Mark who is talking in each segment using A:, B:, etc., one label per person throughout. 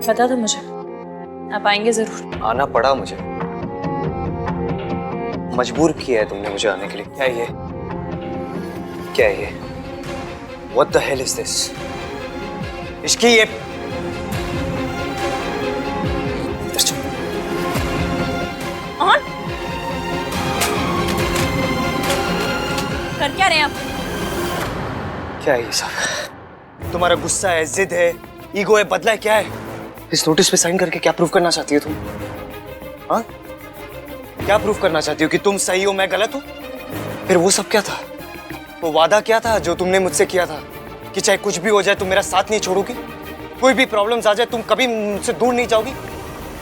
A: पता था मुझे आप आएंगे जरूर।
B: आना पड़ा मुझे, मजबूर किया है तुमने मुझे आने के लिए। क्या ये, क्या ये? What the hell is this? इसकी ये
A: कर क्या रहे हैं आप?
B: क्या है ये सब? तुम्हारा गुस्सा है, जिद है, ईगो है, बदला है, क्या है? इस नोटिस पे साइन करके क्या प्रूफ करना चाहती हो तुम? हाँ, क्या प्रूफ करना चाहती हो कि तुम सही हो मैं गलत हूं? फिर वो सब क्या था? वो वादा क्या था जो तुमने मुझसे किया था कि चाहे कुछ भी हो जाए तुम मेरा साथ नहीं छोड़ोगी, कोई भी प्रॉब्लम्स आ जाए तुम कभी मुझसे दूर नहीं जाओगी?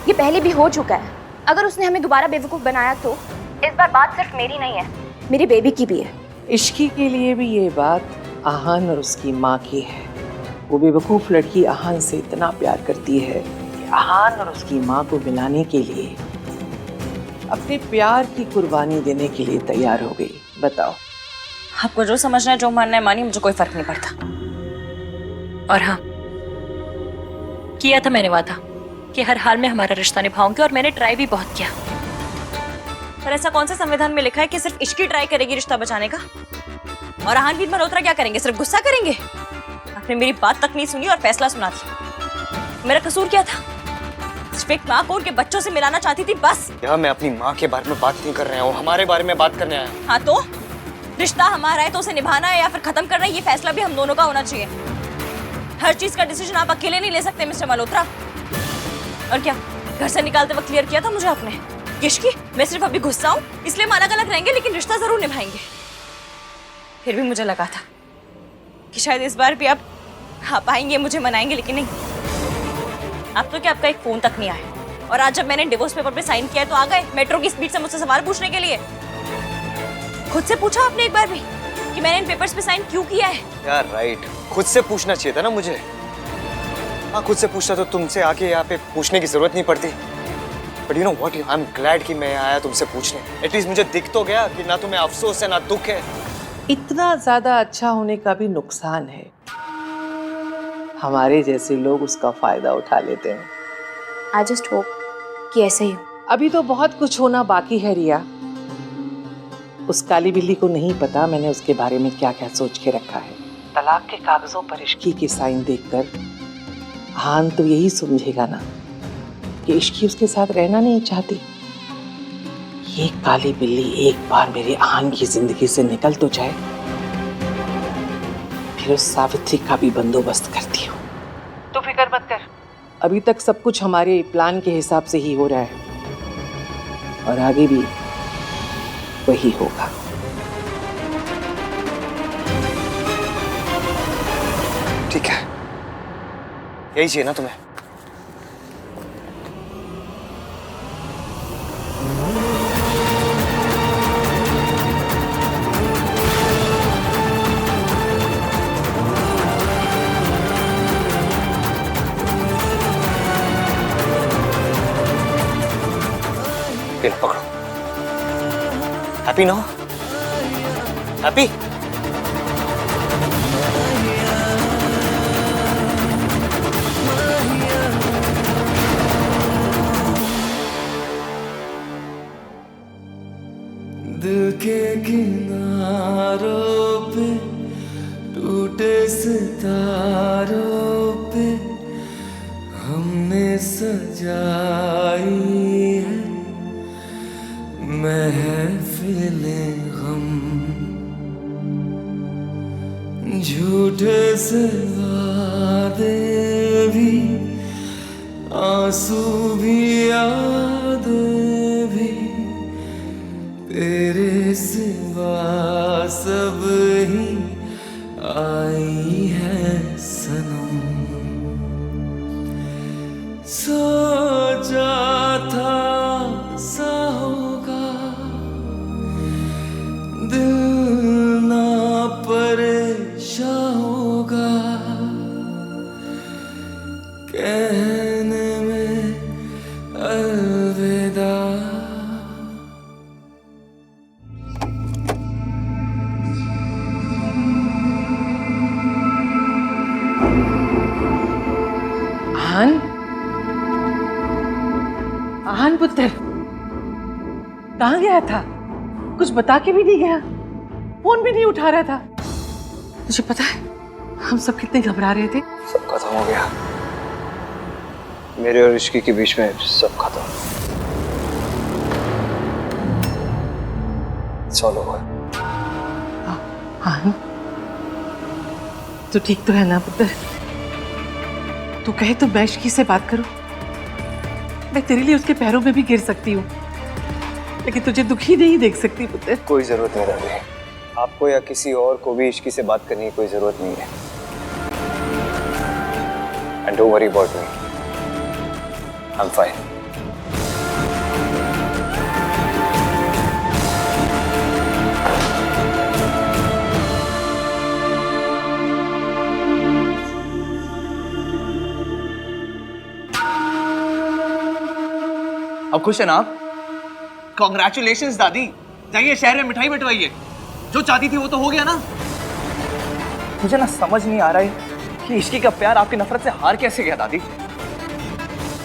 C: ये पहले भी हो चुका है। अगर उसने हमें दोबारा बेवकूफ बनाया तो इस बार बात सिर्फ मेरी नहीं है, मेरी बेबी की भी है।
D: इश्की के लिए भी ये बात आहान और उसकी माँ की है। वो बेवकूफ लड़की आहान से इतना प्यार करती है कि आहान और उसकी माँ को मिलाने के लिए अपने प्यार की कुर्बानी देने के लिए तैयार हो गई। बताओ,
A: आपको जो समझना है, जो मानना है मानिए, मुझे कोई फर्क नहीं पड़ता। और हाँ, किया था मैंने वादा कि हर हाल में हमारा रिश्ता निभाऊंगी, और मैंने ट्राई भी बहुत किया। पर ऐसा कौन से संविधान में लिखा है कि सिर्फ इश्क ही ट्राई करेगी रिश्ता बचाने का? और आहानवीर मल्होत्रा क्या करेंगे? सिर्फ गुस्सा करेंगे? आपने मेरी बात तक नहीं सुनी और फैसला सुना दिया। मेरा कसूर क्या था? सिर्फ एक माँ को उनके बच्चों से मिलाना चाहती थी, बस।
B: यार मैं अपनी माँ के बारे में बात नहीं कर रहा हूँ, हमारे बारे में बात करने आया।
A: हाँ तो रिश्ता हमारा है तो उसे निभाना है या फिर खत्म करना है, ये फैसला भी हम दोनों का होना चाहिए। हर चीज का डिसीजन आप अकेले नहीं ले सकते मिस्टर मल्होत्रा। और क्या घर से निकालते वक्त क्लियर किया था मुझे आपने? इश्की मैं सिर्फ अभी गुस्सा हूँ इसलिए हम अलग अलग रहेंगे लेकिन रिश्ता जरूर निभाएंगे। फिर भी मुझे लगा था कि शायद इस बार भी आप पाएंगे, मुझे मनाएंगे, लेकिन नहीं। अब तो क्या आपका एक फोन तक नहीं आया, और आज जब मैंने डिवोर्स पेपर पे साइन किया है तो आ गए मेट्रो की स्पीड से मुझसे सवाल पूछने के लिए। खुद से पूछा आपने एक बार भी कि मैंने इन पेपर्स पे साइन क्यों किया है?
B: यार राइट, खुद से पूछना चाहिए था ना मुझे। हाँ, खुद से पूछता तो तुमसे आके यहाँ पे पूछने की जरूरत नहीं पड़ती। But you know what, I am glad कि मैं आया तुमसे पूछने। एटलीस्ट मुझे दिख तो गया कि ना तुम्हें अफसोस है ना दुख है।
D: इतना ज्यादा अच्छा होने का भी नुकसान है। हमारे जैसे लोग उसका फायदा उठा लेते हैं।
C: आई जस्ट होप कि ऐसे ही हो।
D: अभी तो बहुत कुछ होना बाकी है रिया। उस काली बिल्ली को नहीं पता मैंने उसके बारे में क्या क्या सोच के रखा है। तलाक के कागजों पर इश्की के साइन देखकर हान तो यही समझेगा ना कि इश्की उसके साथ रहना नहीं चाहती। ये काली बिल्ली एक बार मेरे आहान की जिंदगी से निकल तो जाए, फिर उस सावित्री का भी बंदोबस्त करती हूँ। तू फिक्र मत कर, अभी तक सब कुछ हमारे प्लान के हिसाब से ही हो रहा है और आगे भी वही होगा।
B: ठीक है, यही चाहिए ना तुम्हें? फिर पकड़ो। हैप्पी ना? हैप्पी?
E: दिल के किनारों पे टूटे सितारों पे हमने सजाई है महफिले गम। झूठे से वादे भी, आंसू भी, यादें भी, तेरे सिवा सब ही आई है सनम। सोचा था सा होगा, दिल ना परेशान होगा, कहने में अलविदा।
D: आहान, आहान पुत्र कहाँ गया था? कुछ बता के भी नहीं गया, फोन भी नहीं उठा रहा था। तुझे पता है हम सब कितने घबरा रहे थे।
B: सब खत्म हो गया, मेरे और इश्की के बीच में सब खत्म। चलो
D: हाँ, तू ठीक तो है ना पुत्र? तू कहे तो मैं इश्की से बात करूं? मैं तेरे लिए उसके पैरों में भी गिर सकती हूँ, लेकिन तुझे दुखी नहीं देख सकती पुत्र।
B: कोई जरूरत नहीं दादी, आपको या किसी और को भी इश्की से बात करने की कोई जरूरत नहीं है। And don't worry about me, I am fine.
F: अब खुश है ना आप? कॉन्ग्रेचुलेशंस दादी, जाइए शहर में मिठाई बंटवाइए। जो चाहती थी वो तो हो गया ना। मुझे ना समझ नहीं आ रहा है कि इश्की का प्यार आपकी नफरत से हार कैसे गया दादी।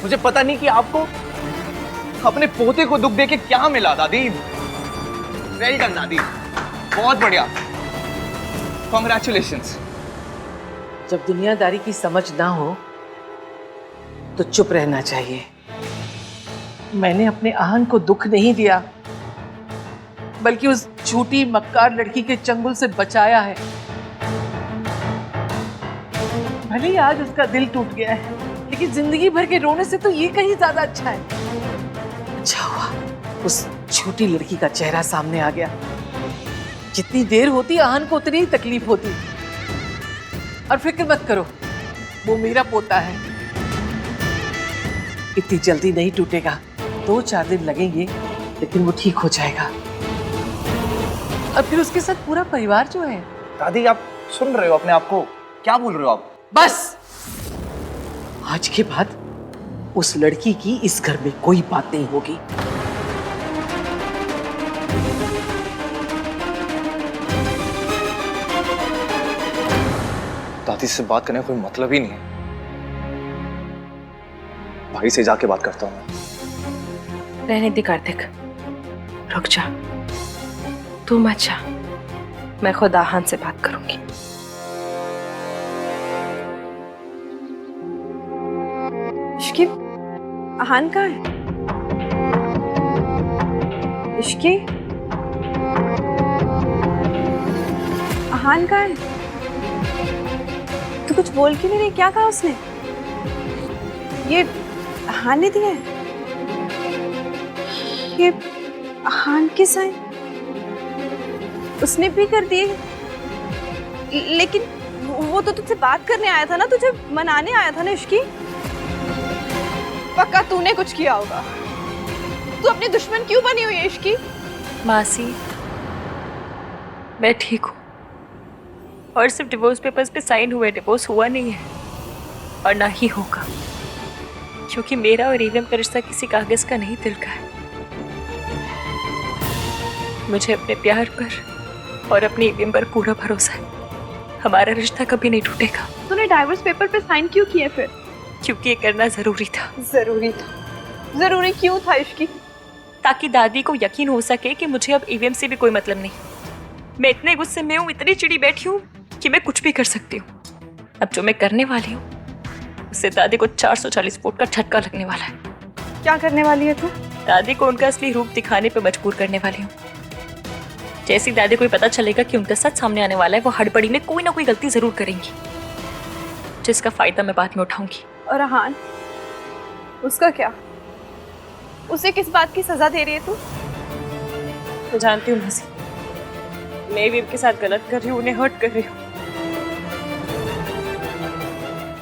F: मुझे पता नहीं कि आपको अपने पोते को दुख दे के क्या मिला दादी। वेल डन दादी, बहुत बढ़िया, कॉन्ग्रेचुलेशंस।
D: जब दुनियादारी की समझ ना हो तो चुप रहना चाहिए। मैंने अपने आहन को दुख नहीं दिया, बल्कि उस झूठी मक्कार लड़की के चंगुल से बचाया है। भले ही आज उसका दिल टूट गया है, लेकिन जिंदगी भर के रोने से तो ये कहीं ज्यादा अच्छा है। अच्छा हुआ उस झूठी लड़की का चेहरा सामने आ गया। जितनी देर होती आहन को उतनी ही तकलीफ होती। और फिक्र मत करो, वो मेरा पोता है, इतनी जल्दी नहीं टूटेगा। 2-4 दिन लगेंगे, लेकिन वो ठीक हो जाएगा। और फिर उसके साथ पूरा परिवार जो है।
F: दादी आप सुन रहे हो अपने आप को? क्या बोल रहे हो आप?
D: बस आज के बाद उस लड़की की इस घर में कोई बात नहीं होगी।
F: दादी से बात करने का कोई मतलब ही नहीं है। भाई से जाके बात करता हूँ मैं।
C: रहने दे कार्तिक, रुक जा, तू मत जा, मैं खुद आहान से बात करूंगी।
G: इश्की, आहान कहाँ है? इश्की, आहान कहाँ है? तू कुछ बोल क्यों नहीं रही? क्या कहा उसने? ये आहान ने दिया है? ये आहान के साइन उसने भी कर दिए, लेकिन वो तो तुझसे बात करने आया था ना, तुझे मनाने आया था ना इश्की। पक्का तूने कुछ किया होगा। तू अपनी दुश्मन क्यों बनी हुई है इश्की?
A: मासी, मैं ठीक हूँ और सिर्फ डिवोर्स पेपर्स पे साइन हुए, डिवोर्स हुआ नहीं है और ना ही होगा, क्योंकि मेरा और ईवीएम का रिश्ता किसी कागज का नहीं, दिल का है। मुझे अपने प्यार पर और अपनी ईवीएम पर पूरा भरोसा है। हमारा रिश्ता कभी नहीं टूटेगा।
G: तूने डाइवोर्स पेपर पे साइन क्यों किए फिर?
A: क्योंकि ये करना जरूरी था।
G: जरूरी था? जरूरी क्यों था इश्की?
A: ताकि दादी को यकीन हो सके कि मुझे अब ईवीएम से भी कोई मतलब नहीं। मैं इतने गुस्से में हूँ, इतनी चिड़ी बैठी हूँ कि मैं कुछ भी कर सकती हूँ। अब जो मैं करने वाली हूँ उससे दादी को 440 वोट का झटका लगने वाला है।
G: क्या करने वाली है तू?
A: दादी को उनका असली रूप दिखाने पे मजबूर करने वाली हूँ। जैसे ही दादी को पता चलेगा कि उनका सच सामने आने वाला है, वो हड़बड़ी में कोई ना कोई गलती जरूर करेंगी, जिसका फायदा मैं बाद में उठाऊंगी।
G: और आहान, उसका क्या? उसे किस बात की सजा दे रही है तू?
A: मैं जानती हूँ मसी, मैं भी उनके साथ गलत कर रही हूँ, उन्हें हर्ट कर रही हूँ,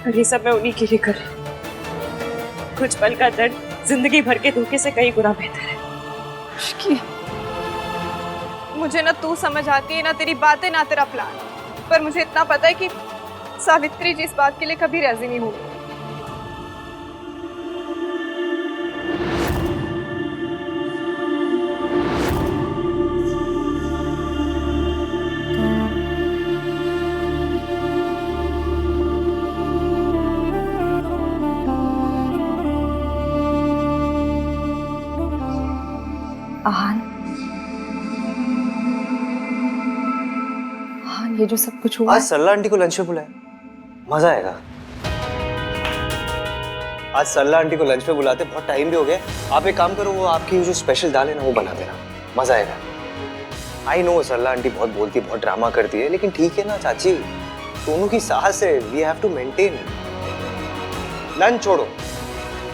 A: और ये सब मैं उन्हीं के लिए कर रही हूँ। कुछ पल का दर्द जिंदगी भर के धोखे से कहीं गुना बेहतर है।
G: इश्की, मुझे ना तू समझ आती है, ना तेरी बातें, ना तेरा प्लान, पर मुझे इतना पता है कि सावित्री जी इस बात के लिए कभी राजी नहीं होगी। ये जो सब कुछ हुआ
B: आज सरला आंटी को लंच पे बुलाए, मजा आएगा। आज सरला आंटी को लंच पे बुलाते, बहुत टाइम भी हो गया। आप एक काम करो, वो आपकी जो स्पेशल दाल है ना वो बना देना, मजा आएगा। आई नो सरला आंटी बहुत बोलती है, बहुत ड्रामा करती है, लेकिन ठीक है ना चाची, दोनों की साहस है, we have to maintain. Lunch छोड़ो,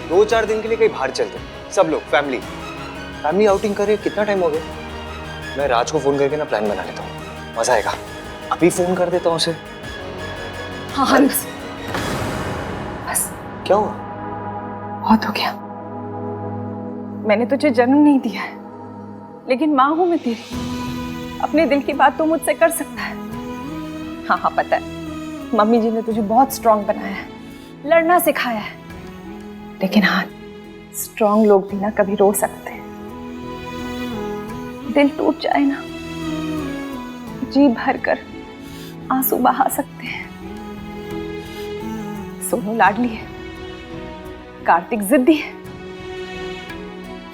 B: 2-4 दिन के लिए कहीं बाहर चलते, सब लोग फैमिली आउटिंग करे। कितना टाइम हो गया? मैं राज को फोन करके ना प्लान बना लेता हूँ, मजा आएगा। अभी फोन कर देता हूँ उसे।
G: हाँ बस
B: क्या हुआ?
G: बहुत हो गया। मैंने तुझे जन्म नहीं दिया है, लेकिन माँ हूं मैं तेरी। अपने दिल की बात तो मुझसे कर सकता है। हाँ पता है, मम्मी जी ने तुझे बहुत स्ट्रांग बनाया है, लड़ना सिखाया है। लेकिन हाँ, स्ट्रांग लोग भी ना कभी रो सकते हैं। दिल टूट जाए ना, जी भर कर आंसू बहा सकते हैं। सोनू लाडली है, कार्तिक जिद्दी है,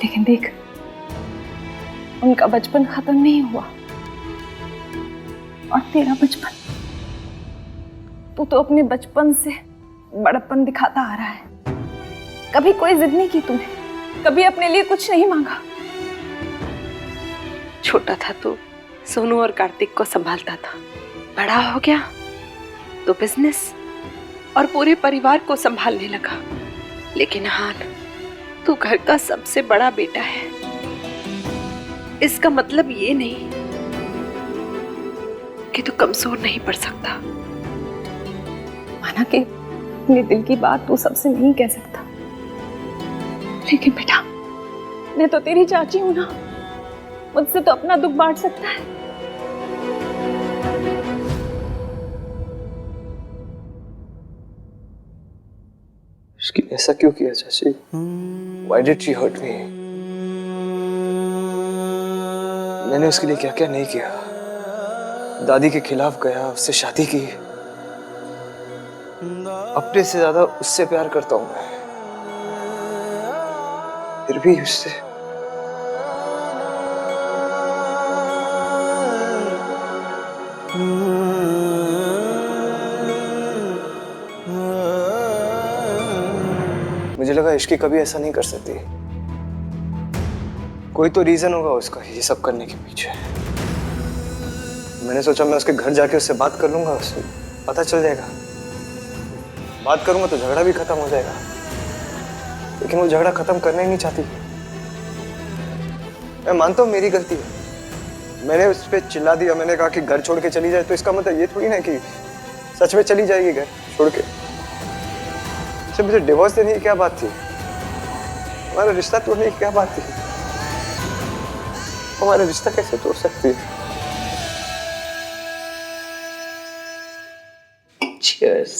G: लेकिन देख, उनका बचपन खत्म नहीं हुआ। और तेरा बचपन, तू तो अपने बचपन से बड़प्पन दिखाता आ रहा है। कभी कोई जिद नहीं की तूने, कभी अपने लिए कुछ नहीं मांगा।
C: छोटा था तो सोनू और कार्तिक को संभालता था, बड़ा हो गया तो बिजनेस और पूरे परिवार को संभालने लगा। लेकिन हाँ, तू घर का सबसे बड़ा बेटा है, इसका मतलब ये नहीं कि तू कमजोर नहीं पड़ सकता।
G: माना कि अपने दिल की बात तू सबसे नहीं कह सकता, लेकिन बेटा, मैं तो तेरी चाची हूं ना, मुझसे तो अपना दुख बांट सकता है।
B: उसकी ऐसा क्यों किया चाची? Why did she hurt me? मैंने उसके लिए क्या क्या नहीं किया। दादी के खिलाफ गया, उससे शादी की। अपने से ज्यादा उससे प्यार करता हूं मैं, फिर भी उससे मुझे लगा इश्की कभी ऐसा नहीं कर सकती। कोई तो रीजन होगा उसका ये सब करने के पीछे। मैंने सोचा मैं उसके घर जाके उससे बात कर लूंगा, उससे पता चल जाएगा। बात करूंगा तो झगड़ा भी खत्म हो जाएगा, लेकिन वो झगड़ा खत्म करना ही नहीं चाहती। मैं मानता हूँ मेरी गलती है, मैंने उस पर चिल्ला दिया, मैंने कहा कि घर छोड़ के चली जाए, तो इसका मतलब ये थोड़ी ना कि सच में चली जाएगी घर छोड़ के। अच्छा, मुझे डिवोर्स देने की क्या बात थी? हमारा रिश्ता तोड़ने की क्या बात थी? हमारा रिश्ता कैसे तोड़ सकती है?
D: Cheers.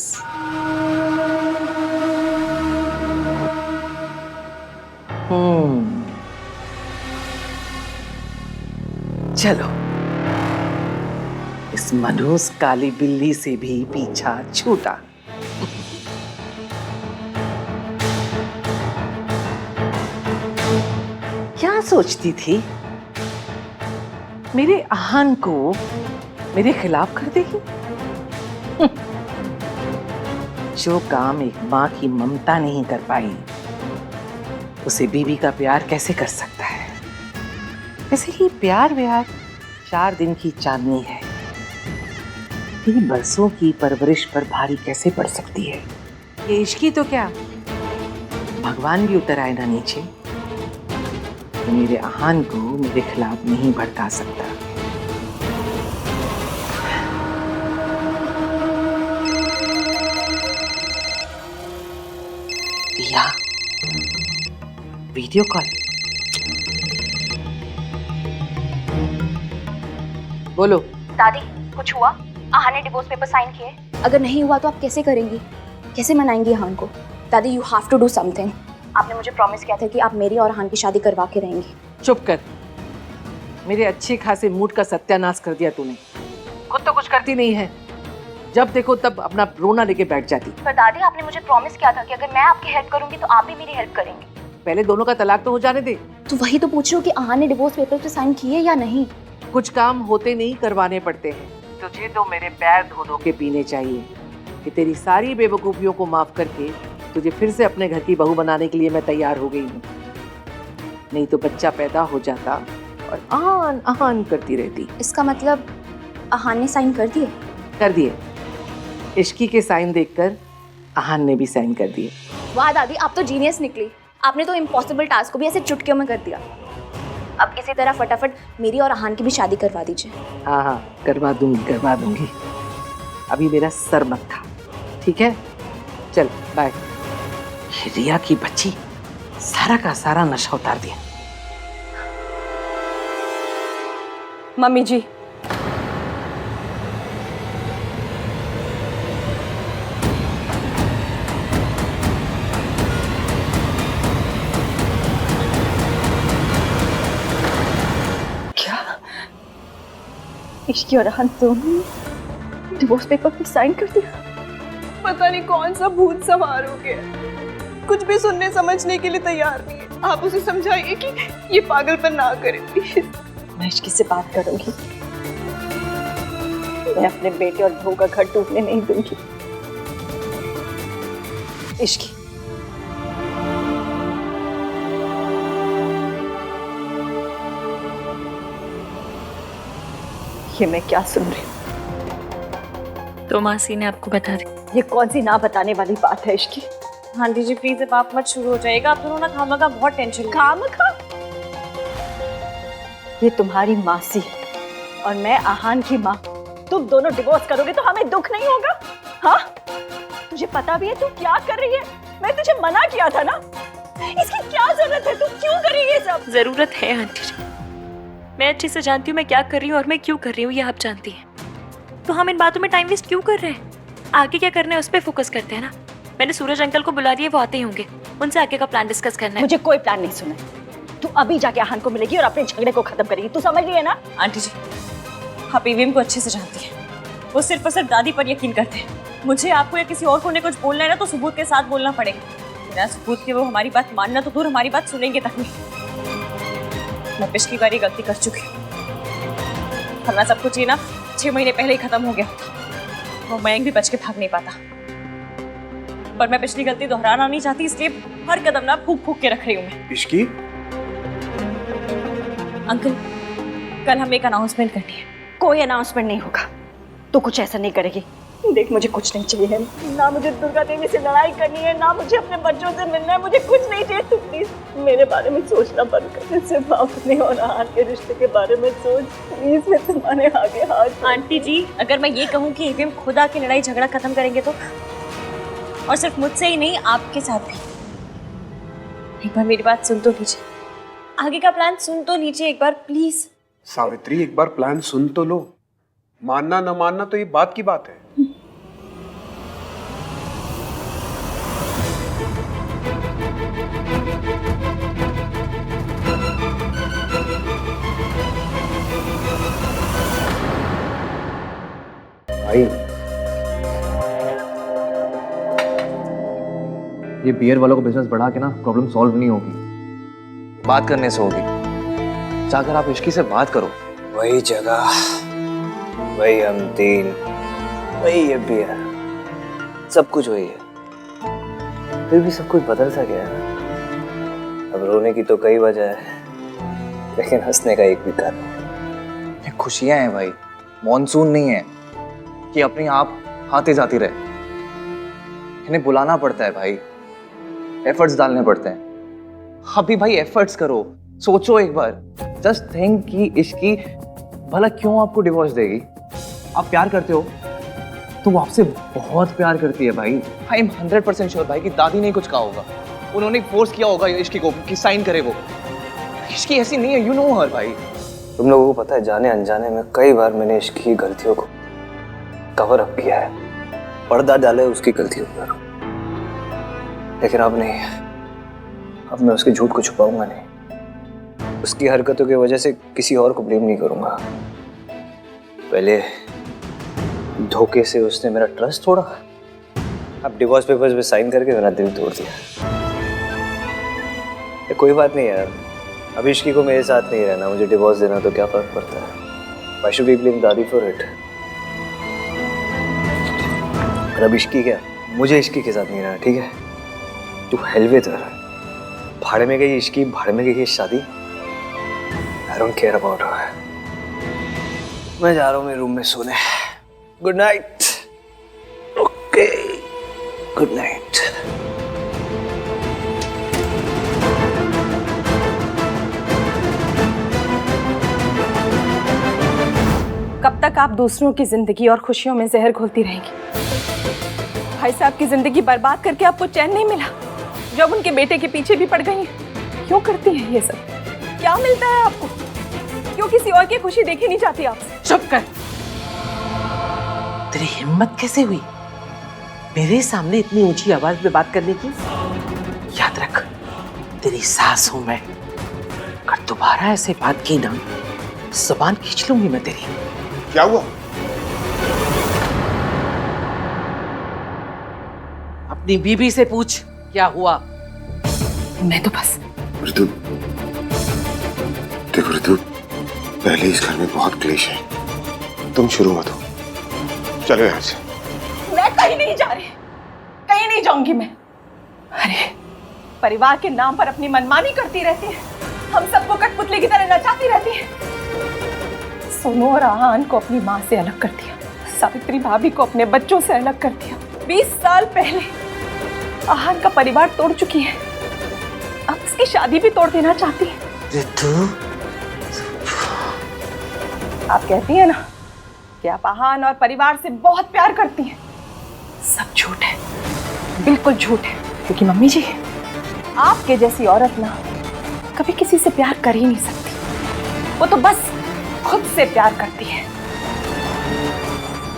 D: चलो, इस मनहूस काली बिल्ली से भी पीछा छूटा। क्या सोचती थी? मेरे आहान को मेरे खिलाफ कर देगी? जो काम एक माँ की ममता नहीं कर पाई, उसे बीवी का प्यार कैसे कर सकता है? वैसे ही प्यार व्यार 4 दिन की चांदनी है, 3 बरसों की परवरिश पर भारी कैसे पड़ सकती है? ये इश्की तो क्या, भगवान भी उतर आए ना नीचे, तो मेरे आहान को मेरे खिलाफ नहीं भड़का सकता। या वीडियो कॉल। बोलो।
H: दादी, कुछ हुआ? आहान ने डिवोर्स पेपर साइन किए? अगर नहीं हुआ तो आप कैसे करेंगी? कैसे मनाएंगी आहान को? दादी, you have to do something. आपने मुझे प्रॉमिस किया था कि आप मेरी और आहान की शादी करवा के रहेंगी।
D: चुप कर, मेरे अच्छे खासे मूड का सत्यानाश कर दिया तूने। खुद तो कुछ करती नहीं है, जब देखो तब अपना रोना लेके बैठ जाती।
H: पर दादी, आपने मुझे प्रॉमिस किया था कि अगर मैं आपकी हेल्प करूंगी तो आप भी मेरी हेल्प करेंगे।
D: पहले दोनों का तलाक तो हो जाने दे।
H: तो वही तो पूछ रही हूँ कि आहान ने डिवोर्स पेपर पे साइन किए या नहीं।
D: कुछ काम होते नहीं करवाने पड़ते हैं, तुझे तो मेरे पैर धो धो के पीने चाहिए कि तेरी सारी बेवकूफियों को माफ करके तुझे फिर से अपने घर की बहू बनाने के लिए मैं तैयार हो गई हूँ। नहीं तो बच्चा पैदा हो जाता और आन आन करती रहती।
H: इसका मतलब आहान ने साइन कर दिए?
D: कर दिए। इश्की के साइन देखकर आहान ने भी साइन कर दिए।
H: वाह दादी, आप तो जीनियस निकली। आपने तो इम्पॉसिबल टास्क को भी ऐसे चुटकियों में कर दिया। अब इसी तरह फटाफट मेरी और आहान की भी शादी करवा दीजिए।
D: हाँ हाँ, करवा दूंगी। अभी मेरा सर मत खा, ठीक है? चल बाय। रिया की बच्ची सारा का सारा नशा उतार दिया।
G: मम्मी जी, इश्की और रहन दोनों डिवोर्स पेपर पर साइन कर दिया। पता नहीं कौन सा भूत सवार हो गया, कुछ भी सुनने समझने के लिए तैयार नहीं है। आप उसे समझाइए कि ये पागलपन ना करे प्लीज। मैं इश्की से बात करूंगी। मैं अपने बेटे और बहू का घर टूटने नहीं दूंगी। इश्की, ये मैं क्या सुन रही हूँ?
A: तो मासी ने आपको बता दी।
G: ये कौन सी ना बताने वाली बात है इश्की?
A: आंटी जी प्लीज अब आप मत शुरू हो जाएगा। आप दोनों ना खामखा बहुत टेंशन
G: खामखा? ये तुम्हारी मासी और मैं आहान की माँ। तुम दोनों डिवोर्स करोगे तो हमें दुख नहीं होगा? हाँ, तुझे पता भी है तू क्या कर रही है? मैं तुझे मना किया था ना। इसकी क्या जरूरत है? तू क्यों कर रही है ये सब?
A: जरूरत है आंटी जी। मैं अच्छे से जानती हूँ मैं क्या कर रही हूँ और मैं क्यों कर रही हूँ, ये आप जानती हैं। तो हम इन बातों में टाइम वेस्ट क्यों कर रहे हैं? आगे क्या करना है उस पर फोकस करते हैं ना। मैंने सूरज अंकल को बुला दिया, वो आते ही होंगे। उनसे आगे का प्लान डिस्कस करना है।
G: मुझे कोई प्लान नहीं सुना। तू अभी जाके आहान को मिलेगी और अपने झगड़े को खत्म करेगी। तू समझ रही है ना?
A: आंटी जी आप ईवीएम को अच्छे से जानती हैं। वो सिर्फ और सिर्फ दादी पर यकीन करते हैं। मुझे आपको या किसी और को ने कुछ बोलना है ना तो सबूत के साथ बोलना पड़ेगा। बिना सबूत के वो हमारी बात मानना तो दूर, हमारी बात सुनेंगे तक नहीं। मैं पिछली बार ये गलती कर चुकी हूँ। वरना सब कुछ ये ना 6 महीने पहले ही खत्म हो गया होता। वो मयंक भी बच के भाग नहीं पाता। पर मैं पिछली गलती दोहराना नहीं चाहती, इसलिए हर कदम ना फूक फूक के रख रही हूँ मैं।
B: इश्की?
A: अंकल कल हमें एक अनाउंसमेंट करनी है।
G: कोई अनाउंसमेंट नहीं होगा। तू कुछ ऐसा नहीं करेगी। देख, मुझे कुछ नहीं चाहिए, ना मुझे दुर्गा देवी से लड़ाई करनी है, ना मुझे अपने बच्चों से मिलना है। मुझे कुछ नहीं चाहिए। तू प्लीज मेरे बारे में सोचना बंद कर। सिर्फ अपने और आहान के रिश्ते के बारे में सोच प्लीज। मैं तुम्हारे आगे हाथ।
A: आंटी जी अगर मैं ये कहूँ कि ईवीएम खुद आके लड़ाई झगड़ा खत्म करेंगे तो, और सिर्फ मुझसे ही नहीं आपके साथ भी। एक बार मेरी बात सुन तो लीजिए। आगे का प्लान सुन तो लीजिए एक बार प्लीज।
I: सावित्री, एक बार प्लान सुन तो लो। मानना न मानना तो ये बात की बात है।
B: भाई
F: ये बियर वालों को बिजनेस बढ़ा के ना प्रॉब्लम सॉल्व नहीं होगी, बात करने से होगी। जाकर आप इश्की से बात करो।
B: वही जगह, वही हम तीन, वही ये बियर, सब कुछ वही है। फिर भी सब कुछ बदल सा गया है। अब रोने की तो कई वजह है, लेकिन हंसने का एक भी कारण।
F: ये खुशियां हैं भाई, मॉनसून नहीं है कि अपनी आप आती जाती रहे। इन्हें बुलाना पड़ता है भाई, एफर्ट्स डालने पड़ते हैं। अभी भाई एफर्ट्स करो, सोचो एक बार। जस्ट थिंक कि इश्की भला क्यों आपको डिवोर्स देगी? आप प्यार करते हो तो वो आपसे बहुत प्यार करती है भाई। आई एम 100% श्योर भाई कि दादी ने कुछ कहा होगा, उन्होंने फोर्स किया होगा इश्की को कि साइन करे वो। इश्की ऐसी नहीं है, यू नो हर भाई।
B: तुम लोगों को पता है, जाने अनजाने में कई बार मैंने इश्की की गलतियों को कवर अप किया है, पर्दा डाला है उसकी गलतियों पर। लेकिन अब नहीं, अब मैं उसके झूठ को छुपाऊंगा नहीं। उसकी हरकतों की वजह से किसी और को ब्लेम नहीं करूंगा। पहले धोखे से उसने मेरा ट्रस्ट तोड़ा, अब डिवोर्स पेपर्स पे साइन करके मेरा दिल तोड़ दिया। कोई बात नहीं यार, अब इश्की को मेरे साथ नहीं रहना, मुझे डिवोर्स देना तो क्या फर्क पड़ता है। Why should we blame दादी for it? और अब इश्की क्या, मुझे इश्की के साथ नहीं रहना, ठीक है? तू हेलवे तो भाड़े में गई इश्की, भाड़े में गई ये शादी। I don't care about her. मैं जा रहा हूँ मेरे रूम में सोने। Good night. Okay, good night.
G: कब तक आप दूसरों की जिंदगी और खुशियों में जहर घोलती रहेंगी? भाई साहब की जिंदगी बर्बाद करके आपको चैन नहीं मिला, जब उनके बेटे के पीछे भी पड़ गई हैं। क्यों करती हैं ये सब? क्या मिलता है आपको? क्यों किसी और की खुशी देखी नहीं जाती आपसे?
D: चुप कर। तेरी हिम्मत कैसे हुई मेरे सामने इतनी ऊंची आवाज में बात करने की? याद रख, तेरी सास हूं मैं। अगर दोबारा ऐसे बात की ना, जुबान खींच लूंगी मैं तेरी।
I: क्या हुआ?
D: अपनी बीबी से पूछ क्या हुआ।
G: मैं तो बस
I: ऋतु, देखो ऋतु, पहले इस घर में बहुत क्लेश है, तुम शुरू मत हो। चलो यहाँ से।
G: मैं कहीं नहीं जा रही, कहीं नहीं जाऊंगी मैं। अरे परिवार के नाम पर अपनी मनमानी करती रहती है, हम सबको कठपुतली की तरह नचाती रहती है। सोनू और आहान को अपनी माँ से अलग कर दिया, सावित्री भाभी को अपने बच्चों से अलग कर दिया। 20 साल पहले आहान का परिवार तोड़ चुकी है, अब उसकी शादी भी तोड़ देना चाहती है।
D: ऋतु,
G: आप कहती हैं ना कि आप आहान और परिवार से बहुत प्यार करती हैं, सब झूठ है, बिल्कुल झूठ है। क्योंकि मम्मी जी, आपके जैसी औरत ना कभी किसी से प्यार कर ही नहीं सकती। वो तो बस खुद से प्यार करती है,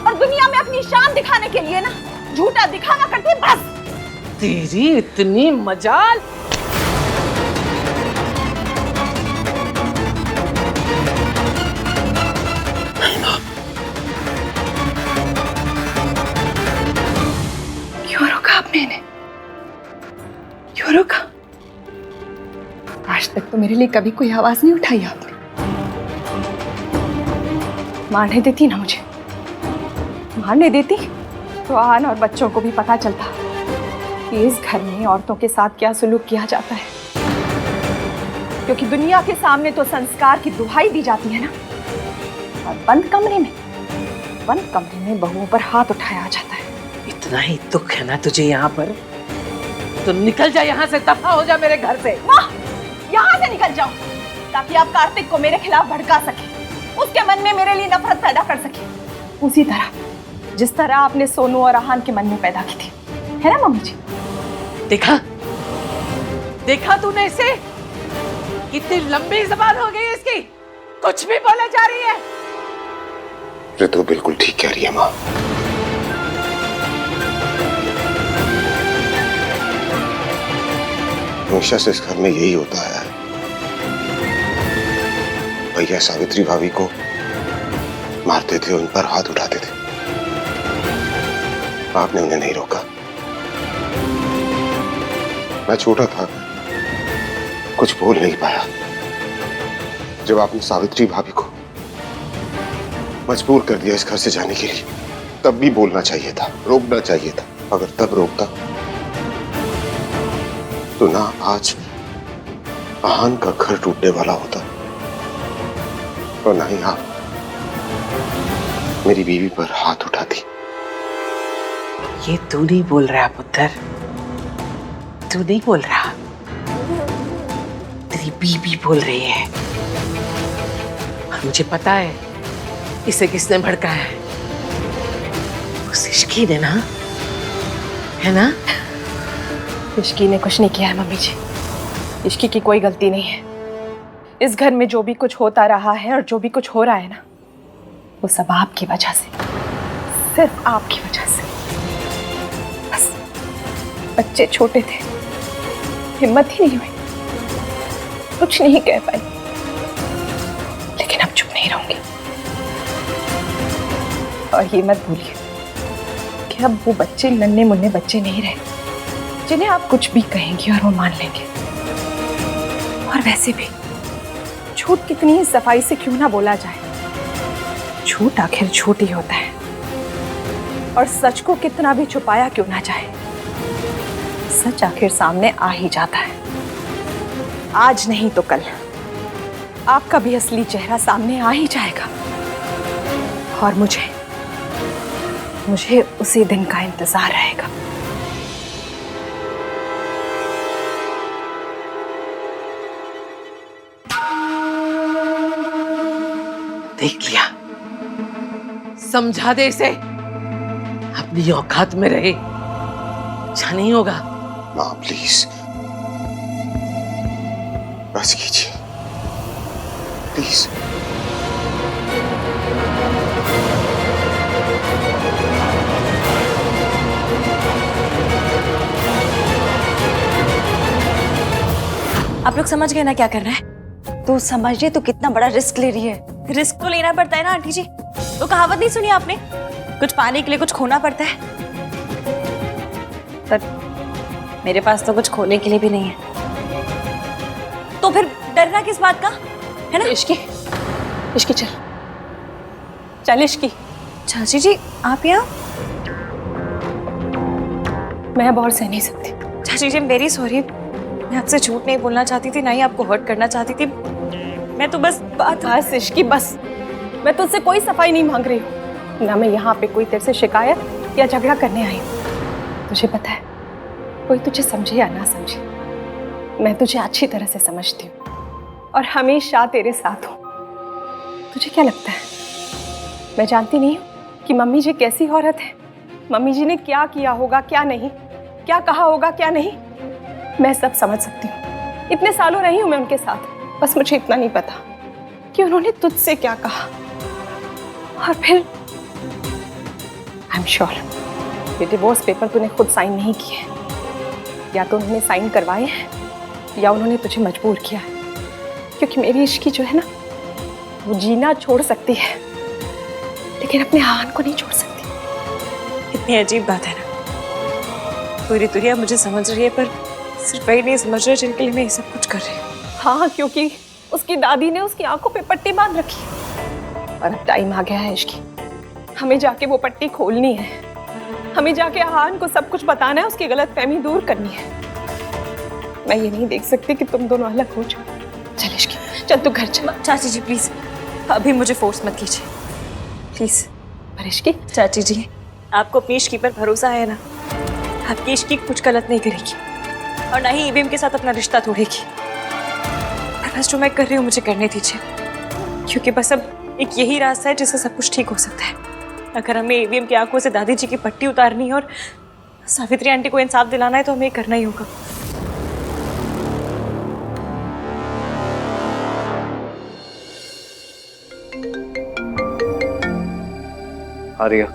G: और दुनिया में अपनी शान दिखाने के लिए ना झूठा दिखावा करती है बस।
D: तेरी इतनी मजाल।
G: क्यों रोका आपने इन्हें? क्यों रोका? आज तक तो मेरे लिए कभी कोई आवाज नहीं उठाई आपने। मारने देती ना मुझे, मारने देती तो आहान और बच्चों को भी पता चलता कि इस घर में औरतों के साथ क्या सुलूक किया जाता है। क्योंकि दुनिया के सामने तो संस्कार की दुहाई दी जाती है ना, और बंद कमरे में बहुओं पर हाथ उठाया जाता है।
D: इतना ही दुख है ना तुझे यहाँ पर, तो निकल जा यहाँ से, दफा हो जा मेरे घर से।
G: वाह, यहाँ से निकल जाओ ताकि आप कार्तिक को मेरे खिलाफ भड़का सके, उसके मन में मेरे लिए नफरत पैदा कर सके, उसी तरह जिस तरह आपने सोनू और आहान के मन में पैदा की थी, है ना मम्मी जी?
D: देखा तूने इसे? कितनी लंबी जबान हो गई इसकी, कुछ भी बोले जा रही है।
I: ऋतु बिल्कुल ठीक कह रही है माँ। हमेशा से इस घर में यही होता है, भैया सावित्री भाभी को मारते थे, उन पर हाथ उठाते थे, आपने उन्हें नहीं रोका। मैं छोटा था, कुछ बोल नहीं पाया। जब आपने सावित्री भाभी को मजबूर कर दिया इस घर से जाने के लिए, तब भी बोलना चाहिए था, रोकना चाहिए था। अगर तब रोकता तो ना आज आहान का घर टूटने वाला होता, और ना ही आप मेरी बीवी पर हाथ उठाती।
D: ये तू नहीं बोल रहा पुत्र, तू नहीं बोल रहा, तेरी बीबी बोल रही है। और मुझे पता है इसे किसने भड़का है, उस इश्की ने ना, है ना?
G: इश्की ने कुछ नहीं किया है मम्मी जी, इश्की की कोई गलती नहीं है। इस घर में जो भी कुछ होता रहा है और जो भी कुछ हो रहा है ना, वो सब आपकी वजह से, सिर्फ आपकी वजह से। बस बच्चे छोटे थे, हिम्मत ही नहीं हुई, कुछ नहीं कह पाई, लेकिन अब चुप नहीं रहूंगी। और ये मत भूलिए कि अब वो बच्चे नन्हे मुन्ने बच्चे नहीं रहे जिन्हें आप कुछ भी कहेंगी और वो मान लेंगे। और वैसे भी झूठ कितनी ही सफाई से क्यों ना बोला जाए, झूठ आखिर झूठ ही होता है। और सच को कितना भी छुपाया क्यों ना जाए, सच आखिर सामने आ ही जाता है। आज नहीं तो कल आपका भी असली चेहरा सामने आ ही जाएगा और मुझे उसी दिन का इंतजार रहेगा।
D: देख लिया, समझा दे इसे, अपनी औकात में रहे, अच्छा नहीं होगा।
I: माँ प्लीज बस कीजिए प्लीज।
A: आप लोग समझ गए ना क्या करना है? तू समझ रही, तू कितना बड़ा रिस्क ले रही है। रिस्क तो लेना पड़ता है ना आंटी जी। तो कहावत नहीं सुनी आपने, कुछ पाने के लिए कुछ खोना पड़ता है। पर मेरे पास तो कुछ खोने के लिए भी नहीं है, तो फिर डरना किस बात का है ना?
G: इश्की चल चल इश्की।
A: चाची जी आप यहाँ?
G: मैं अब और सह नहीं सकती।
A: चाची जी मेरी सॉरी, मैं आपसे झूठ नहीं बोलना चाहती थी, ना ही आपको हर्ट करना चाहती थी। मैं तो बस
G: बस इश्की बस, मैं तुझसे कोई सफाई नहीं मांग रही हूँ, ना मैं यहाँ पे कोई तेरे से शिकायत या झगड़ा करने आई हूँ। तुझे पता है, कोई तुझे समझे या ना समझे, मैं तुझे अच्छी तरह से समझती हूँ और हमेशा तेरे साथ हूँ। तुझे क्या लगता है मैं जानती नहीं हूँ कि मम्मी जी कैसी औरत है? मम्मी जी ने क्या किया होगा, क्या नहीं, क्या कहा होगा, क्या नहीं, मैं सब समझ सकती हूँ। इतने सालों रही हूँ मैं उनके साथ, बस मुझे इतना नहीं पता कि उन्होंने तुझसे क्या कहा। और फिर आई एम श्योर ये डिवोर्स पेपर तूने खुद साइन नहीं किए, या तो उन्होंने साइन करवाए हैं या उन्होंने तुझे मजबूर किया है। क्योंकि मेरी इश्की जो है ना, वो जीना छोड़ सकती है लेकिन अपने आहान को नहीं छोड़ सकती।
A: कितनी अजीब बात है ना, पूरी दुनिया मुझे समझ रही है पर सिर्फ वही नहीं समझ रहे जिनके लिए मैं ये सब कुछ कर रही हूँ।
G: हाँ, क्योंकि उसकी दादी ने उसकी आंखों पे पट्टी बांध रखी और अब टाइम आ गया है इसकी, हमें जाके वो पट्टी खोलनी है, हमें जाके आहान को सब कुछ बताना है, उसकी गलतफहमी दूर करनी है। मैं ये नहीं देख सकती कि तुम दोनों अलग हो जाओ। चल इश्की, चल तू घर चल।
A: चाची जी प्लीज अभी मुझे फोर्स मत कीजिए प्लीज।
G: पर इश्की,
A: चाची जी आपको अपनी इश्की पर भरोसा है ना? आपकी इश्की कुछ गलत नहीं करेगी और ना ही ईवीएम के साथ अपना रिश्ता तोड़ेगी। बस जो मैं कर रही हूँ मुझे करने दीजिए, क्योंकि बस अब एक यही रास्ता है जिससे सब कुछ ठीक हो सकता है। अगर हमें ईवीएम की आंखों से दादी जी की पट्टी उतारनी है और सावित्री आंटी को इंसाफ दिलाना है तो हमें करना ही होगा।
B: आर्या,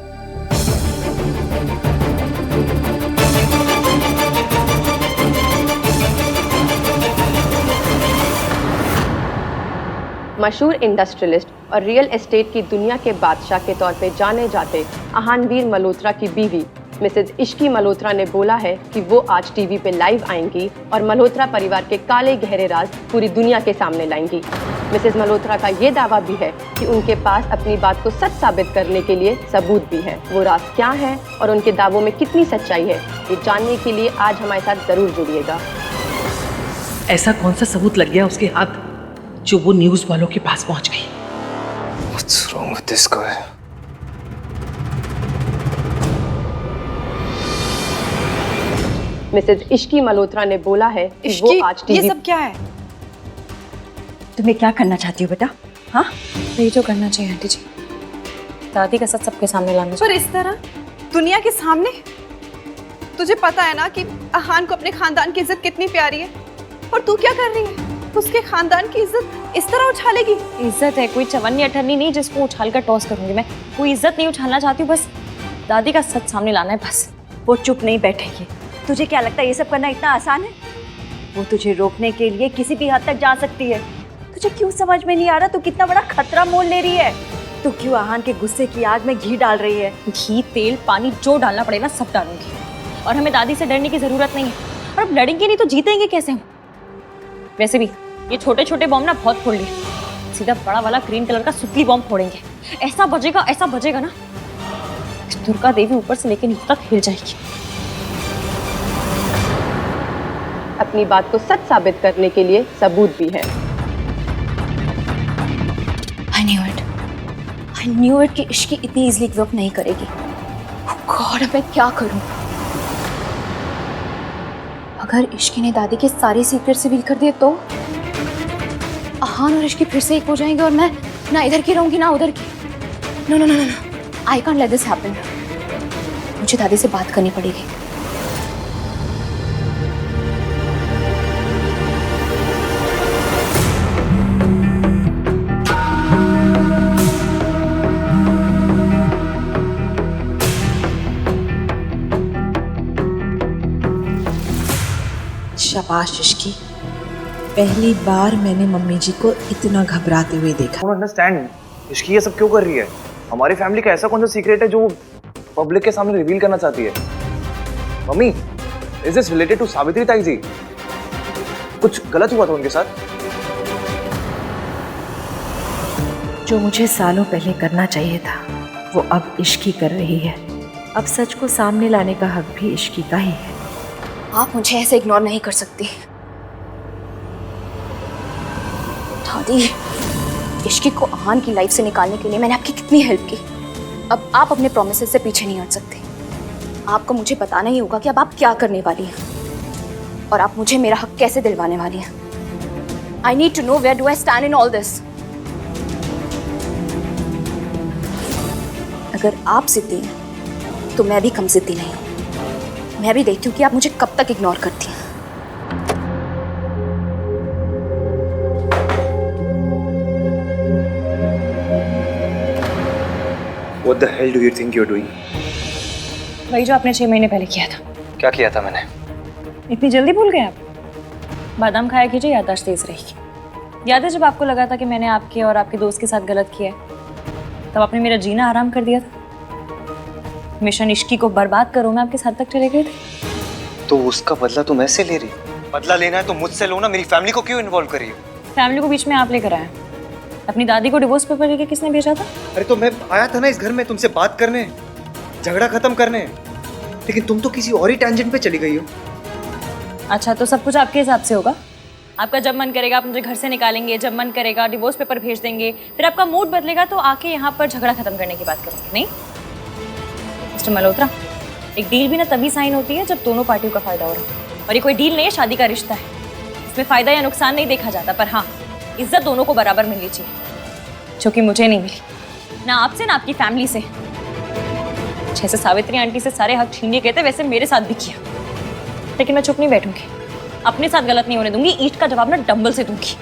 C: मशहूर इंडस्ट्रियलिस्ट और रियल एस्टेट की दुनिया के बादशाह के तौर पे जाने जाते आहानवीर मल्होत्रा की बीवी मिसेज इश्की मल्होत्रा ने बोला है कि वो आज टीवी पे लाइव आएंगी और मल्होत्रा परिवार के काले गहरे राज पूरी दुनिया के सामने लाएंगी। मिसेज मल्होत्रा का ये दावा भी है कि उनके पास अपनी बात को सच साबित करने के लिए सबूत भी है। वो राज क्या है और उनके दावों में कितनी सच्चाई है, ये जानने के लिए आज हमारे साथ जरूर जुड़िएगा।
D: ऐसा कौन सा सबूत लग गया उसके हाथ जो वो न्यूज वालों के पास पहुंच गई?
B: What's wrong with this guy?
C: Mrs इश्की मल्होत्रा ने बोला है कि वो आज टीवी।
G: ये सब क्या है?
A: तुम्हें क्या करना चाहती हो बेटा? हाँ यही जो करना चाहिए आंटी जी, दादी का सच सबके सामने लाना चाहिए।
G: पर इस तरह दुनिया के सामने? तुझे पता है ना कि आहान को अपने खानदान की इज्जत कितनी प्यारी है, और तू क्या कर रही है? उसके खानदान की इज्जत इस तरह उछालेगी?
A: इज्जत है कोई चवन्नी अठन्नी नहीं जिसको उछाल कर टॉस करूंगी मैं। कोई इज्जत नहीं उछालना चाहती हूँ, बस दादी का सच सामने लाना है बस। वो चुप नहीं बैठेगी। तुझे क्या लगता है ये सब करना इतना आसान है? वो तुझे रोकने के लिए किसी भी हद तक जा सकती है। तुझे क्यों समझ में नहीं आ रहा तू कितना बड़ा खतरा मोल ले रही है? तू क्यों आहान के गुस्से की आग में घी डाल रही है? घी तेल पानी जो डालना पड़े ना सब डालूंगी, और हमें दादी से डरने की जरूरत नहीं है। और अब लड़ेंगे नहीं तो जीतेंगे कैसे हम? वैसे भी ये छोटे छोटे बॉम्ब ना बहुत फोड़ लिए, सीधा बड़ा वाला ग्रीन कलर का सुतली बॉम्ब फोड़ेंगे। ऐसा बजेगा ना दुर्गा देवी ऊपर से लेकर नीचे तक हिल जाएगी।
C: अपनी बात को सच साबित करने के लिए सबूत भी है।
H: I knew it कि इश्की इतनी इजीली गिव अप नहीं करेगी। गॉड, अब मैं क्या करूं? अगर इश्की ने दादी के सारे सीक्रेट्स रिवील कर दिए तो अहान और इश्की फिर से एक हो जाएंगे और मैं ना इधर की रहूंगी ना उधर की। No no no no, I can't let this happen. मुझे दादी से बात करनी पड़ेगी।
D: शाबाश इश्की, पहली बार मैंने मम्मी जी को इतना घबराते हुए देखा।
F: डोंट अंडरस्टैंड, इश्की ये सब क्यों कर रही है? हमारी फैमिली का ऐसा कौन सा सीक्रेट है जो पब्लिक के सामने रिवील करना चाहती है? Mummy, is this related to Savitri tai ji? कुछ गलत हुआ था उनके साथ?
D: जो मुझे सालों पहले करना चाहिए था वो अब इश्की कर रही है। अब सच को सामने लाने का हक भी इश्की का ही है।
H: आप मुझे ऐसे इग्नोर नहीं कर सकती। दादी, इश्की को अहान की लाइफ से निकालने के लिए मैंने आपकी कितनी हेल्प की। अब आप अपने प्रोमिसेस से पीछे नहीं हट सकते। आपको मुझे बताना ही होगा कि अब आप क्या करने वाली हैं और आप मुझे मेरा हक कैसे दिलवाने वाली हैं। I need to know where do I stand in all this. अगर आप जिद्दी हैं तो मैं भी कम जिद्दी नहीं हूं। मैं भी देखती हूँ कि आप मुझे कब तक इग्नोर करती हैं।
B: What the hell do you think you're doing?
A: वही जो आपने 6 महीने पहले किया था।
B: क्या किया था मैंने?
A: इतनी जल्दी भूल गए आप? बादाम खाया कीजिए, याददाश्त तेज रहेगी। याद है जब आपको लगा था कि मैंने आपके और आपके दोस्त के साथ गलत किया है, तब आपने मेरा जीना आराम कर दिया था। मिशन इश्की को बर्बाद करो मैं आपके साथ तक चले गए थे।
B: तो उसका बदला तुम ऐसे ले रही? बदला लेना है तो मुझसे लो ना, मेरी फैमिली को क्यों इन्वॉल्व कर रही हो?
A: फैमिली को बीच में आप लेकर आए। अपनी दादी को डिवोर्स पेपर लेके किसने भेजा था?
B: अरे तो मैं आया था ना इस घर में तुमसे बात करने, झगड़ा खत्म करने, लेकिन तुम तो किसी और ही टेंजेंट पे चली गई हो।
A: अच्छा, तो सब कुछ आपके हिसाब से होगा? आपका जब मन करेगा आप मुझे घर से निकालेंगे, जब मन करेगा डिवोर्स पेपर भेज देंगे, फिर आपका मूड बदलेगा तो आके यहाँ पर झगड़ा खत्म करने की बात करेंगे, नहीं? मिस्टर मल्होत्रा, एक डील भी ना तभी साइन होती है जब दोनों पार्टियों का फायदा हो रहा है। और ये कोई डील नहीं है, शादी का रिश्ता है। इसमें फायदा या नुकसान नहीं देखा जाता, पर हाँ, इज्जत दोनों को बराबर मिलनी चाहिए, जो कि मुझे नहीं मिली, ना आपसे ना आपकी फैमिली से। जैसे सावित्री आंटी से सारे हक छीने गए थे वैसे मेरे साथ भी किया। लेकिन मैं चुप नहीं बैठूंगी, अपने साथ गलत नहीं होने दूंगी। ईंट का जवाब ना डंबल से दूंगी।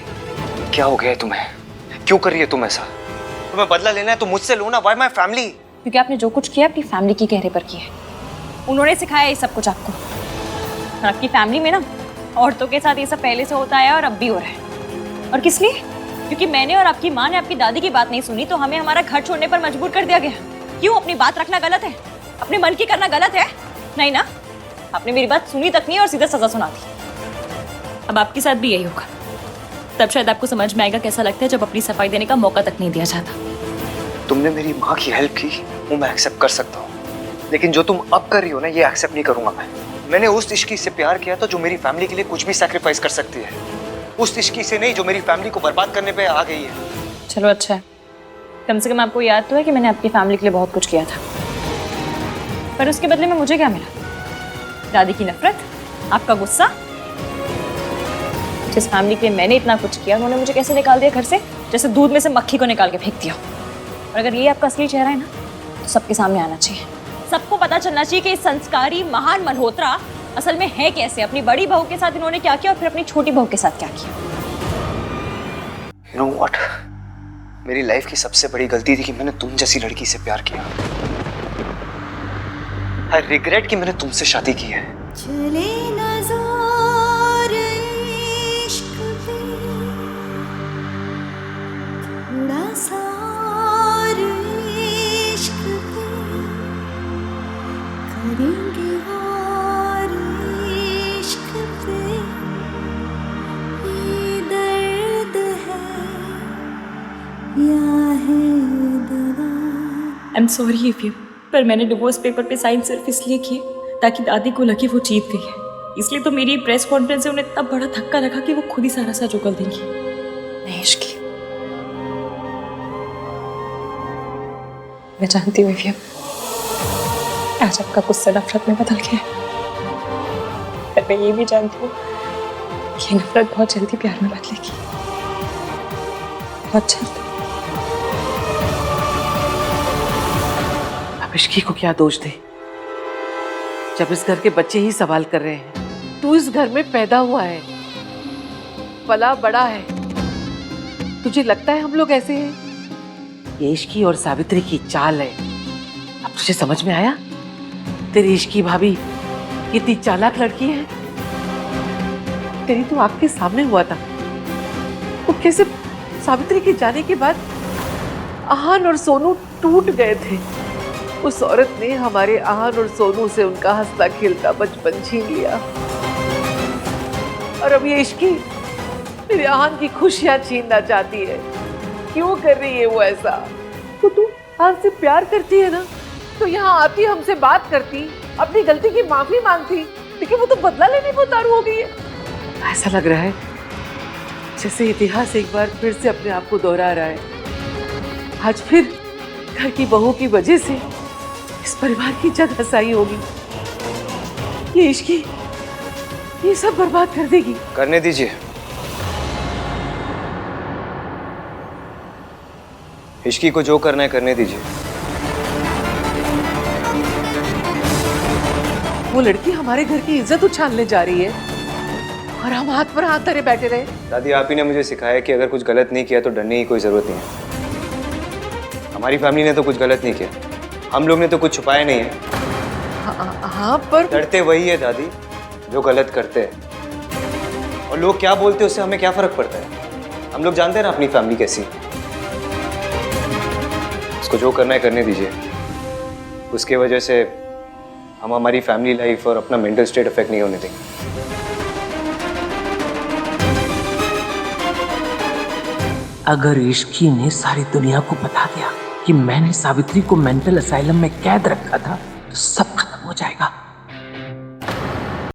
B: क्या हो गया है तुम्हें? क्यों कर रही है तुम ऐसा? तुम्हें बदला लेना है तो मुझसे लो ना। Why my family?
A: क्योंकि आपने जो कुछ किया अपनी फैमिली के कहने पर किया है। उन्होंने सिखाया ये सब कुछ आपको। और आपकी फैमिली में ना औरतों के साथ ये सब पहले से होता है और अब भी हो रहा है। और किस लिए? क्योंकि मैंने और आपकी माँ ने आपकी दादी की बात नहीं सुनी तो हमें हमारा घर छोड़ने पर मजबूर कर दिया गया। क्यों? अपनी बात रखना गलत है? अपने मन की करना गलत है? नहीं ना, आपने मेरी बात सुनी तक नहीं और सीधा सजा सुना दी। अब आपके साथ भी यही होगा। तब शायद आपको समझ में आएगा कैसा लगता है जब अपनी सफाई देने का मौका तक नहीं दिया जाता।
B: तुमने मेरी माँ की हेल्प की वो मैं एक्सेप्ट कर सकता हूँ, लेकिन जो तुम अब कर रही हो ना ये एक्सेप्ट नहीं करूंगा मैं। मैंने उस इश्की से प्यार किया था जो मेरी फैमिली के लिए कुछ भी सैक्रिफाइस कर सकती है, उस इश्की से नहीं जो मेरी फैमिली को बर्बाद करने पे आ गई है।
A: चलो अच्छा है, कम से कम आपको याद तो है कि मैंने आपकी फैमिली के लिए बहुत कुछ किया था। पर उसके बदले में मुझे क्या मिला? दादी की नफरत, आपका गुस्सा। जिस फैमिली के लिए मैंने इतना कुछ किया उन्होंने मुझे कैसे निकाल दिया घर से, जैसे दूध में से मक्खी को निकाल के फेंक दिया। और अगर ये आपका असली चेहरा है ना तो सबके सामने आना चाहिए। सबको पता चलना चाहिए कि इस संस्कारी महान मल्होत्रा असल में है कैसे। अपनी बड़ी बहू के साथ इन्होंने क्या किया और फिर अपनी छोटी बहू के साथ क्या किया।
B: You know what? मेरी लाइफ की सबसे बड़ी गलती थी कि मैंने तुम जैसी लड़की से प्यार किया। I regret कि मैंने तुमसे शादी की है।
J: चले नज़ार इश्क पे, थोड़ा सा और इश्क पे, करेंगे और इश्क पे, ये दर्द है या है दवा।
A: I'm sorry if you
K: पर मैंने डिवोर्स पेपर पे साइन सिर्फ इसलिए किए ताकि दादी को लगे वो जीत गई है। इसलिए तो मेरी प्रेस कॉन्फ्रेंस से उन्हें इतना बड़ा धक्का लगा कि वो खुद ही सारा सच उगल देंगी।
G: महेश की मैं जानती हूँ विवियन, आज आपका गुस्सा नफरत में बदल गया है, पर मैं ये भी जानती हूँ कि नफरत बहुत जल्दी प्यार में बदलेगी, बहुत जल्द।
D: अब इश्की को क्या दोष दे जब इस घर के बच्चे ही सवाल कर रहे हैं। तू इस घर में पैदा हुआ है, पला बड़ा है, तुझे लगता है हम लोग ऐसे हैं? ये इश्की और सावित्री की चाल है। अब तुझे समझ में आया? तेरी इश्की भाभी कितनी चालाक लड़की है। तेरी तो आपके सामने हुआ था, वो कैसे सावित्री के जाने के बाद आहान और सोनू टूट गए थे। उस औरत ने हमारे आहान और सोनू से उनका हंसता खेलता बचपन छीन लिया, और अब ये इश्की मेरे आहान की खुशियां छीनना चाहती है। क्यों कर रही है वो ऐसा? तो तू आहान से प्यार करती है ना, तो यहाँ आती हमसे बात करती, अपनी गलती की माफी मांगती, लेकिन वो तो बदला लेने को उतारू हो गई है। ऐसा लग रहा है जैसे इतिहास एक बार फिर से अपने आप को दोहरा रहा है। आज फिर घर की बहू की वजह से इस परिवार की जग हसाई होगी। ये इश्की ये सब बर्बाद कर देगी।
B: करने दीजिए, इश्की को जो करना है करने दीजिए।
D: वो लड़की हमारे घर की इज्जत उछालने जा रही है और हम हाथ पर हाथ धरे बैठे रहे।
B: दादी, आप ही ने मुझे सिखाया कि अगर कुछ गलत नहीं किया तो डरने की कोई जरूरत नहीं है। हमारी फैमिली ने तो कुछ गलत नहीं किया, हम लोग ने तो कुछ छुपाया नहीं है।
D: हाँ पर
B: डरते वही है दादी जो गलत करते हैं, और लोग क्या बोलते हैं उससे हमें क्या फर्क पड़ता है। हम लोग जानते हैं ना अपनी फैमिली कैसी। उसको जो करना है करने दीजिए। उसके वजह से हम हमारी फैमिली लाइफ और अपना मेंटल स्टेट अफेक्ट नहीं होने देंगे।
D: अगर इश्की ने सारी दुनिया को बता दिया कि मैंने सावित्री को मेंटल असाइलम में कैद रखा था तो सब खत्म हो जाएगा।